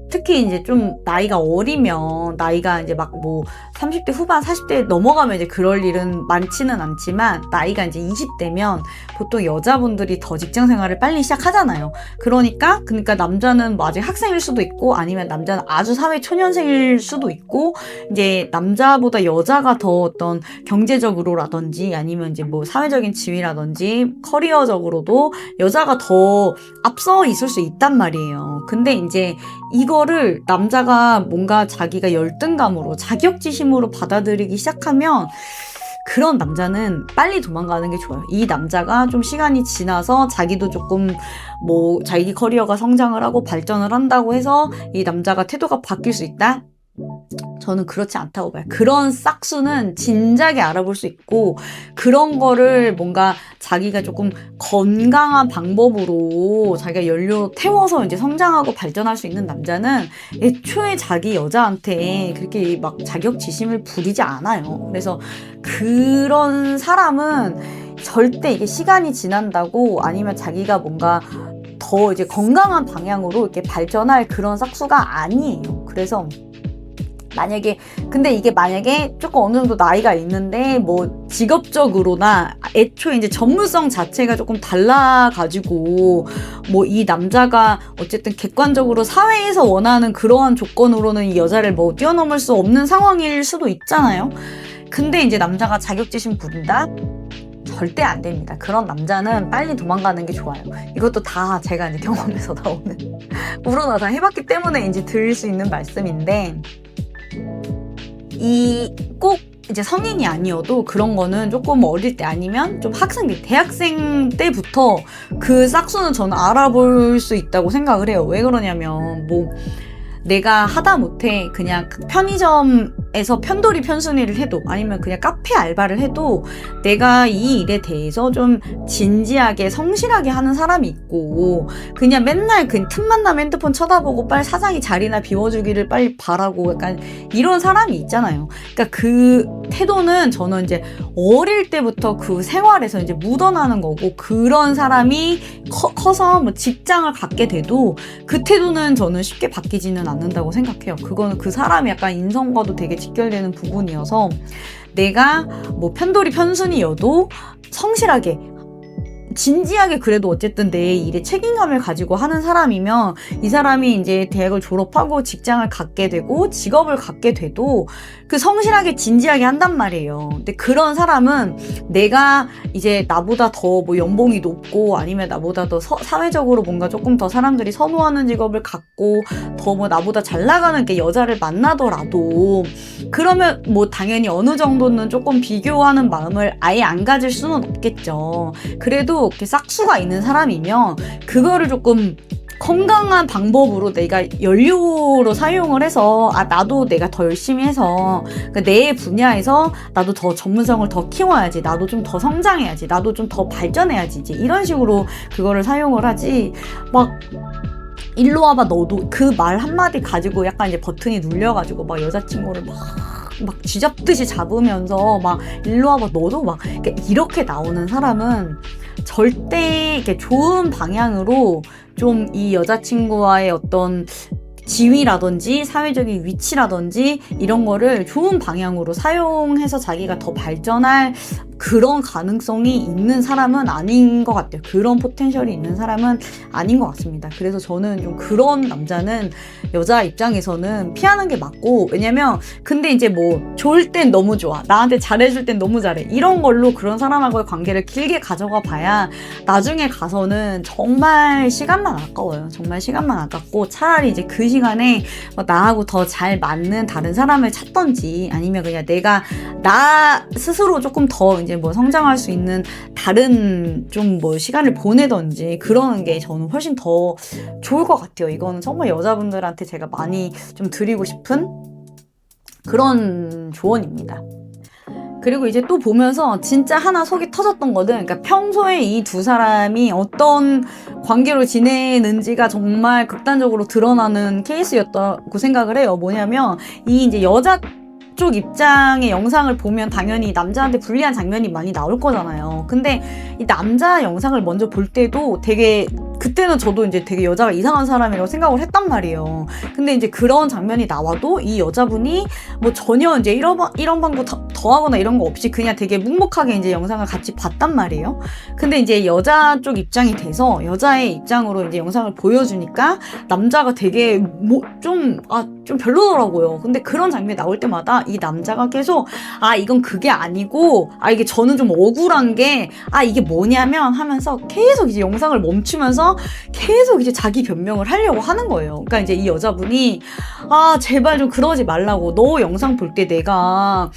특히 이제 좀 나이가 어리면 나이가 이제 막 뭐 30대 후반 40대 넘어가면 이제 그럴 일은 많지는 않지만 나이가 이제 20대면 보통 여자분들이 더 직장 생활을 빨리 시작하잖아요. 그러니까 남자는 뭐 아직 학생일 수도 있고 아니면 남자는 아주 사회 초년생일 수도 있고 이제 남자보다 여자가 더 어떤 경제적으로라든지 아니면 이제 뭐 사회적인 지위라든지 커리어적으로도 여자가 더 앞서 있을 수 있단 말이에요. 근데 이제 이거를 남자가 뭔가 자기가 열등감으로 자격지심으로 받아들이기 시작하면 그런 남자는 빨리 도망가는 게 좋아요. 이 남자가 좀 시간이 지나서 자기도 조금 뭐 자기 커리어가 성장을 하고 발전을 한다고 해서 이 남자가 태도가 바뀔 수 있다? 저는 그렇지 않다고 봐요. 그런 싹수는 진작에 알아볼 수 있고 그런 거를 뭔가 자기가 조금 건강한 방법으로 자기가 연료 태워서 이제 성장하고 발전할 수 있는 남자는 애초에 자기 여자한테 그렇게 막 자격지심을 부리지 않아요. 그래서 그런 사람은 절대 이게 시간이 지난다고 아니면 자기가 뭔가 더 이제 건강한 방향으로 이렇게 발전할 그런 싹수가 아니에요. 그래서 근데 이게 만약에 조금 어느 정도 나이가 있는데 뭐 직업적으로나 애초에 이제 전문성 자체가 조금 달라가지고 뭐 이 남자가 어쨌든 객관적으로 사회에서 원하는 그러한 조건으로는 이 여자를 뭐 뛰어넘을 수 없는 상황일 수도 있잖아요. 근데 이제 남자가 자격지심 부린다? 절대 안 됩니다. 그런 남자는 빨리 도망가는 게 좋아요. 이것도 다 제가 이제 경험에서 나오는 우러나 다 해봤기 때문에 이제 드릴 수 있는 말씀인데, 이 꼭 이제 성인이 아니어도 그런 거는 조금 어릴 때 아니면 좀 대학생 때부터 그 싹수는 저는 알아볼 수 있다고 생각을 해요. 왜 그러냐면 뭐 내가 하다못해 그냥 편의점에서 편돌이 편순이를 해도 아니면 그냥 카페 알바를 해도 내가 이 일에 대해서 좀 진지하게 성실하게 하는 사람이 있고, 그냥 맨날 그 틈만 나면 핸드폰 쳐다보고 빨리 사장이 자리나 비워주기를 빨리 바라고 약간 이런 사람이 있잖아요. 그러니까 그 태도는 저는 이제 어릴 때부터 그 생활에서 이제 묻어나는 거고, 그런 사람이 커서 뭐 직장을 갖게 돼도 그 태도는 저는 쉽게 바뀌지는 않는다고 생각해요. 그거는 그 사람이 약간 인성과도 되게 직결되는 부분이어서, 내가 뭐 편돌이 편순이어도 성실하게 진지하게 그래도 어쨌든 내 일에 책임감을 가지고 하는 사람이면 이 사람이 이제 대학을 졸업하고 직장을 갖게 되고 직업을 갖게 돼도 그 성실하게 진지하게 한단 말이에요. 근데 그런 사람은 내가 이제 나보다 더 뭐 연봉이 높고 아니면 나보다 더 사회적으로 뭔가 조금 더 사람들이 선호하는 직업을 갖고 더 뭐 나보다 잘 나가는 게 여자를 만나더라도, 그러면 뭐 당연히 어느 정도는 조금 비교하는 마음을 아예 안 가질 수는 없겠죠. 그래도 이렇게 싹수가 있는 사람이면 그거를 조금 건강한 방법으로 내가 연료로 사용을 해서, 나도 내가 더 열심히 해서 내 분야에서 나도 더 전문성을 더 키워야지, 나도 좀 더 성장해야지, 나도 좀 더 발전해야지, 이제 이런 식으로 그거를 사용을 하지, 막 일로 와봐 너도 그 말 한마디 가지고 약간 이제 버튼이 눌려가지고 막 여자친구를 막 쥐잡듯이 잡으면서 막 일로 와봐 너도 막 이렇게 나오는 사람은 절대 이렇게 좋은 방향으로 좀 이 여자친구와의 어떤 지위라든지 사회적인 위치라든지 이런 거를 좋은 방향으로 사용해서 자기가 더 발전할 그런 가능성이 있는 사람은 아닌 것 같아요. 그런 포텐셜이 있는 사람은 아닌 것 같습니다. 그래서 저는 좀 그런 남자는 여자 입장에서는 피하는 게 맞고, 왜냐면 근데 이제 뭐 좋을 땐 너무 좋아, 나한테 잘해줄 땐 너무 잘해, 이런 걸로 그런 사람하고의 관계를 길게 가져가 봐야 나중에 가서는 정말 시간만 아까워요. 정말 시간만 아깝고, 차라리 이제 그 시간에 나하고 더 잘 맞는 다른 사람을 찾던지, 아니면 그냥 내가 나 스스로 조금 더 이제 뭐 성장할 수 있는 다른 좀 뭐 시간을 보내던지 그러는 게 저는 훨씬 더 좋을 것 같아요. 이거는 정말 여자분들한테 제가 많이 좀 드리고 싶은 그런 조언입니다. 그리고 이제 또 보면서 진짜 하나 속이 터졌던 거는, 그러니까 평소에 이 두 사람이 어떤 관계로 지내는지가 정말 극단적으로 드러나는 케이스였다고 생각을 해요. 뭐냐면 이 이제 여자 쪽 입장의 영상을 보면 당연히 남자한테 불리한 장면이 많이 나올 거잖아요. 근데 이 남자 영상을 먼저 볼 때도 되게, 그때는 저도 이제 되게 여자가 이상한 사람이라고 생각을 했단 말이에요. 근데 이제 그런 장면이 나와도 이 여자분이 뭐 전혀 이제 이런 방구 더하거나 이런 거 없이 그냥 되게 묵묵하게 이제 영상을 같이 봤단 말이에요. 근데 이제 여자 쪽 입장이 돼서 여자의 입장으로 이제 영상을 보여주니까 남자가 되게 뭐 좀 별로더라고요. 근데 그런 장면이 나올 때마다 이 남자가 계속 이건 그게 아니고, 이게 저는 좀 억울한 게 이게 뭐냐면 하면서 계속 이제 영상을 멈추면서 계속 이제 자기 변명을 하려고 하는 거예요. 그러니까 이제 이 여자분이 제발 좀 그러지 말라고, 너 영상 볼 때 내가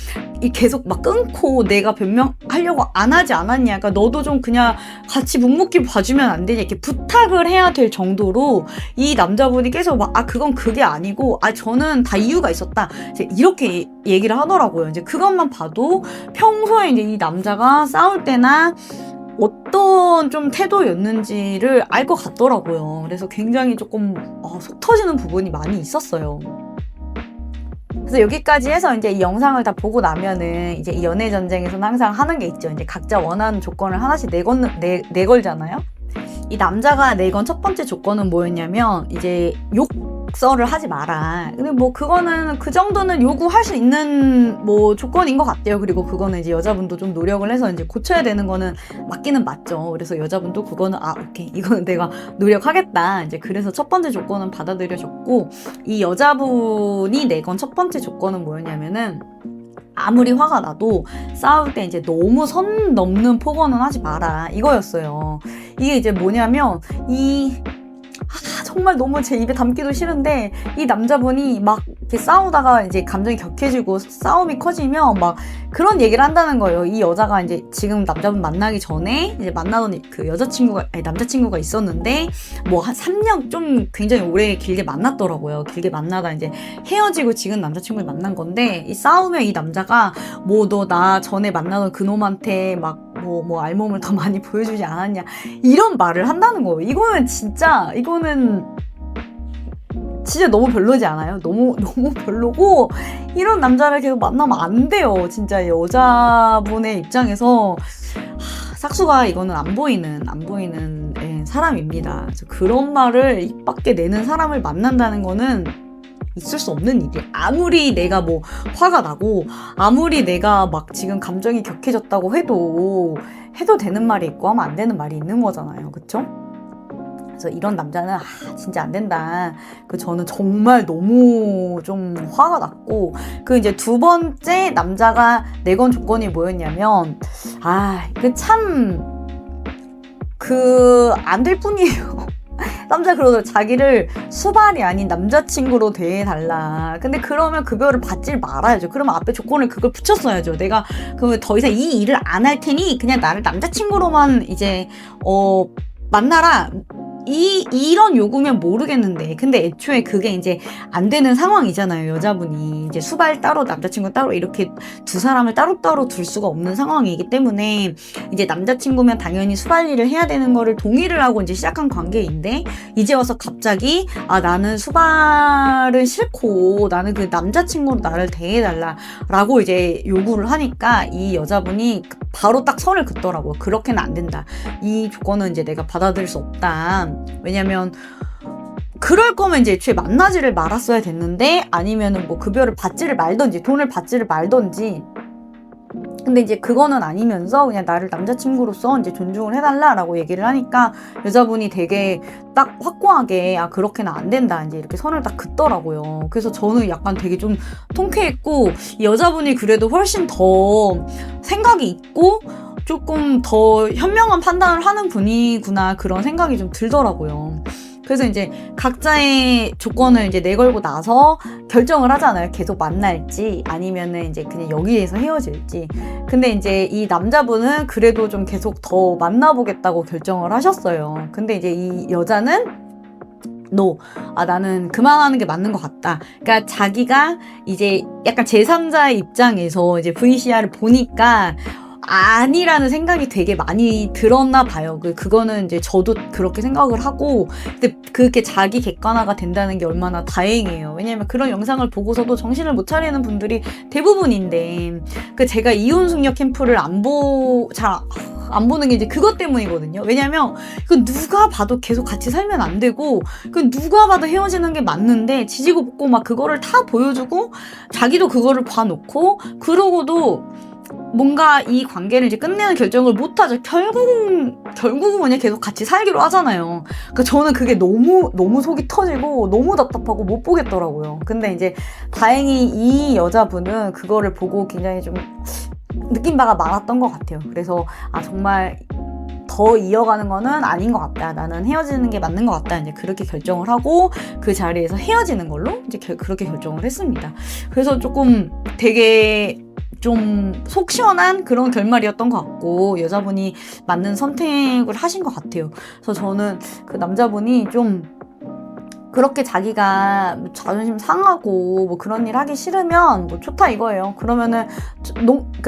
계속 막 끊고 내가 변명하려고 안 하지 않았냐, 그러니까 너도 좀 그냥 같이 묵묵히 봐주면 안 되냐, 이렇게 부탁을 해야 될 정도로 이 남자분이 계속 막 그건 그게 아니고 저는 다 이유가 있었다, 이제 이렇게 얘기를 하더라고요. 이제 그것만 봐도 평소에 이제 이 남자가 싸울 때나 어떤 좀 태도였는지를 알 것 같더라고요. 그래서 굉장히 조금 속 터지는 부분이 많이 있었어요. 그래서 여기까지 해서 이제 이 영상을 다 보고 나면은 이제 이 연애 전쟁에서는 항상 하는 게 있죠. 이제 각자 원하는 조건을 하나씩 내걸잖아요. 이 남자가 내건 첫 번째 조건은 뭐였냐면 이제 욕설을 하지 마라. 근데 뭐 그거는 그 정도는 요구할 수 있는 뭐 조건인 것 같아요. 그리고 그거는 이제 여자분도 좀 노력을 해서 이제 고쳐야 되는 거는 맞기는 맞죠. 그래서 여자분도 그거는 오케이 이거는 내가 노력하겠다. 이제 그래서 첫 번째 조건은 받아들여졌고 이 여자분이 내건 첫 번째 조건은 뭐였냐면은 아무리 화가 나도 싸울 때 이제 너무 선 넘는 폭언은 하지 마라 이거였어요. 이게 이제 뭐냐면 정말 너무 제 입에 담기도 싫은데 이 남자분이 막 이렇게 싸우다가 이제 감정이 격해지고 싸움이 커지면 막 그런 얘기를 한다는 거예요. 이 여자가 이제 지금 남자분 만나기 전에 이제 만나던 그 남자친구가 있었는데 뭐 한 3년 좀 굉장히 오래 길게 만났더라고요. 길게 만나다 이제 헤어지고 지금 남자친구를 만난 건데 이 싸우면 이 남자가 뭐 너 나 전에 만나던 그놈한테 막 뭐 알몸을 더 많이 보여주지 않았냐 이런 말을 한다는 거예요. 이거는 진짜 너무 별로지 않아요? 너무 별로고 이런 남자를 계속 만나면 안 돼요. 진짜 여자분의 입장에서 싹수가 이거는 안 보이는 사람입니다. 그래서 그런 말을 입 밖에 내는 사람을 만난다는 거는 있을 수 없는 일이에요. 아무리 내가 뭐 화가 나고 아무리 내가 막 지금 감정이 격해졌다고 해도 되는 말이 있고 하면 안 되는 말이 있는 거잖아요. 그쵸? 그래서 이런 남자는 진짜 안 된다. 저는 정말 너무 좀 화가 났고 그 이제 두 번째 남자가 내건 조건이 뭐였냐면 안 될 뿐이에요. 남자 그러더라고요. 자기를 수발이 아닌 남자친구로 대해달라. 근데 그러면 급여를 받질 말아야죠. 그러면 앞에 조건을 그걸 붙였어야죠. 내가 그러면 더 이상 이 일을 안 할 테니 그냥 나를 남자친구로만 이제 만나라. 이런 요구면 모르겠는데 근데 애초에 그게 이제 안 되는 상황이잖아요. 여자분이 이제 수발 따로 남자친구 따로 이렇게 두 사람을 따로따로 둘 수가 없는 상황이기 때문에 이제 남자친구면 당연히 수발일을 해야 되는 거를 동의를 하고 이제 시작한 관계인데 이제 와서 갑자기 나는 수발은 싫고 나는 그 남자친구로 나를 대해달라라고 이제 요구를 하니까 이 여자분이 바로 딱 선을 긋더라고요. 그렇게는 안 된다. 이 조건은 이제 내가 받아들일 수 없다. 왜냐면 그럴 거면 이제 애초에 만나지를 말았어야 됐는데 아니면은 뭐 급여를 받지를 말던지 돈을 받지를 말던지 근데 이제 그거는 아니면서 그냥 나를 남자친구로서 이제 존중을 해달라라고 얘기를 하니까 여자분이 되게 딱 확고하게 그렇게는 안 된다 이제 이렇게 선을 딱 긋더라고요. 그래서 저는 약간 되게 좀 통쾌했고 이 여자분이 그래도 훨씬 더 생각이 있고 조금 더 현명한 판단을 하는 분이구나 그런 생각이 좀 들더라고요. 그래서 이제 각자의 조건을 이제 내걸고 나서 결정을 하잖아요. 계속 만날지 아니면은 이제 그냥 여기에서 헤어질지. 근데 이제 이 남자분은 그래도 좀 계속 더 만나보겠다고 결정을 하셨어요. 근데 이제 이 여자는 나는 그만하는 게 맞는 것 같다. 그러니까 자기가 이제 약간 제3자의 입장에서 이제 VCR을 보니까 아니라는 생각이 되게 많이 들었나 봐요. 그거는 이제 저도 그렇게 생각을 하고 근데 그게 자기 객관화가 된다는 게 얼마나 다행이에요. 왜냐면 그런 영상을 보고서도 정신을 못 차리는 분들이 대부분인데 제가 이혼숙녀 캠프를 잘 안 보는 게 이제 그것 때문이거든요. 왜냐면 그 누가 봐도 계속 같이 살면 안 되고 그 누가 봐도 헤어지는 게 맞는데 지지고 볶고 막 그거를 다 보여주고 자기도 그거를 봐놓고 그러고도 뭔가 이 관계를 이제 끝내는 결정을 못하죠. 결국은 그냥 계속 같이 살기로 하잖아요. 그러니까 저는 그게 너무 속이 터지고 너무 답답하고 못 보겠더라고요. 근데 이제 다행히 이 여자분은 그거를 보고 굉장히 좀 느낀 바가 많았던 것 같아요. 그래서 정말 더 이어가는 거는 아닌 것 같다. 나는 헤어지는 게 맞는 것 같다. 이제 그렇게 결정을 하고 그 자리에서 헤어지는 걸로 이제 그렇게 결정을 했습니다. 그래서 조금 되게 좀 속 시원한 그런 결말이었던 것 같고 여자분이 맞는 선택을 하신 것 같아요. 그래서 저는 그 남자분이 좀 그렇게 자기가 자존심 상하고 뭐 그런 일 하기 싫으면 뭐 좋다 이거예요. 그러면은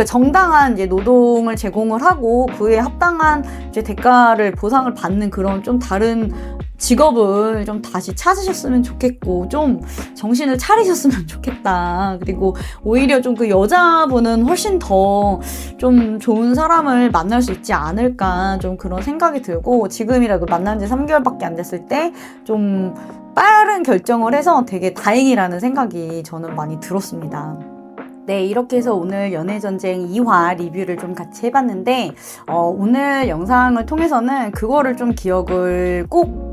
정당한 이제 노동을 제공을 하고 그에 합당한 이제 대가를 보상을 받는 그런 좀 다른 직업을 좀 다시 찾으셨으면 좋겠고 좀 정신을 차리셨으면 좋겠다. 그리고 오히려 좀 그 여자분은 훨씬 더 좀 좋은 사람을 만날 수 있지 않을까 좀 그런 생각이 들고 지금이라도 만난 지 3개월밖에 안 됐을 때 좀 빠른 결정을 해서 되게 다행이라는 생각이 저는 많이 들었습니다. 네, 이렇게 해서 오늘 연애전쟁 2화 리뷰를 좀 같이 해봤는데 오늘 영상을 통해서는 그거를 좀 기억을 꼭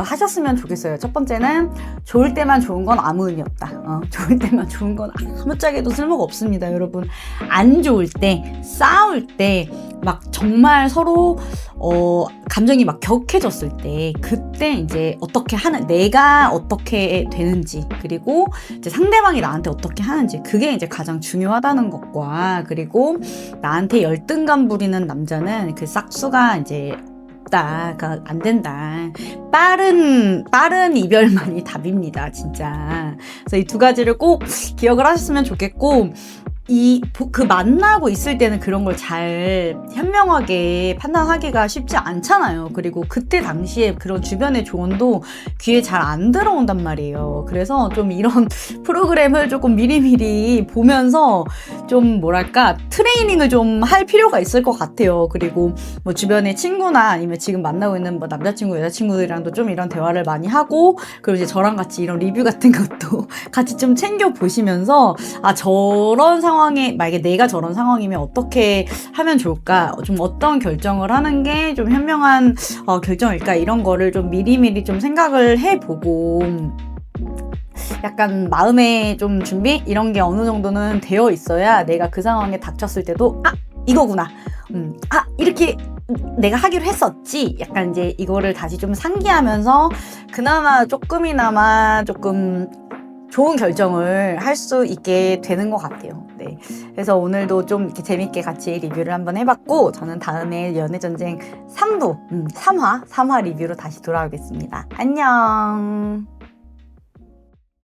하셨으면 좋겠어요. 첫 번째는 좋을 때만 좋은 건 아무 의미 없다. 좋을 때만 좋은 건 아무짝에도 쓸모가 없습니다, 여러분. 안 좋을 때, 싸울 때, 막 정말 서로 감정이 막 격해졌을 때 그때 이제 내가 어떻게 되는지 그리고 이제 상대방이 나한테 어떻게 하는지 그게 이제 가장 중요하다는 것과 그리고 나한테 열등감 부리는 남자는 그 싹수가 이제 그러니까 안 된다. 빠른 이별만이 답입니다, 진짜. 그래서 이 두 가지를 꼭 기억을 하셨으면 좋겠고 그 만나고 있을 때는 그런 걸 잘 현명하게 판단하기가 쉽지 않잖아요. 그리고 그때 당시에 그런 주변의 조언도 귀에 잘 안 들어온단 말이에요. 그래서 좀 이런 프로그램을 조금 미리미리 보면서 좀 뭐랄까 트레이닝을 좀 할 필요가 있을 것 같아요. 그리고 뭐 주변의 친구나 아니면 지금 만나고 있는 뭐 남자친구, 여자친구들이랑도 좀 이런 대화를 많이 하고 그리고 이제 저랑 같이 이런 리뷰 같은 것도 같이 좀 챙겨 보시면서 저런 상황에 만약에 내가 저런 상황이면 어떻게 하면 좋을까? 좀 어떤 결정을 하는 게 좀 현명한 결정일까? 이런 거를 좀 미리미리 좀 생각을 해보고 약간 마음의 좀 준비? 이런 게 어느 정도는 되어 있어야 내가 그 상황에 닥쳤을 때도 이거구나. 이렇게 내가 하기로 했었지. 약간 이제 이거를 다시 좀 상기하면서 그나마 조금이나마 조금 좋은 결정을 할 수 있게 되는 것 같아요. 네. 그래서 오늘도 좀 이렇게 재밌게 같이 리뷰를 한번 해봤고, 저는 다음에 연애전쟁 3화 리뷰로 다시 돌아오겠습니다. 안녕!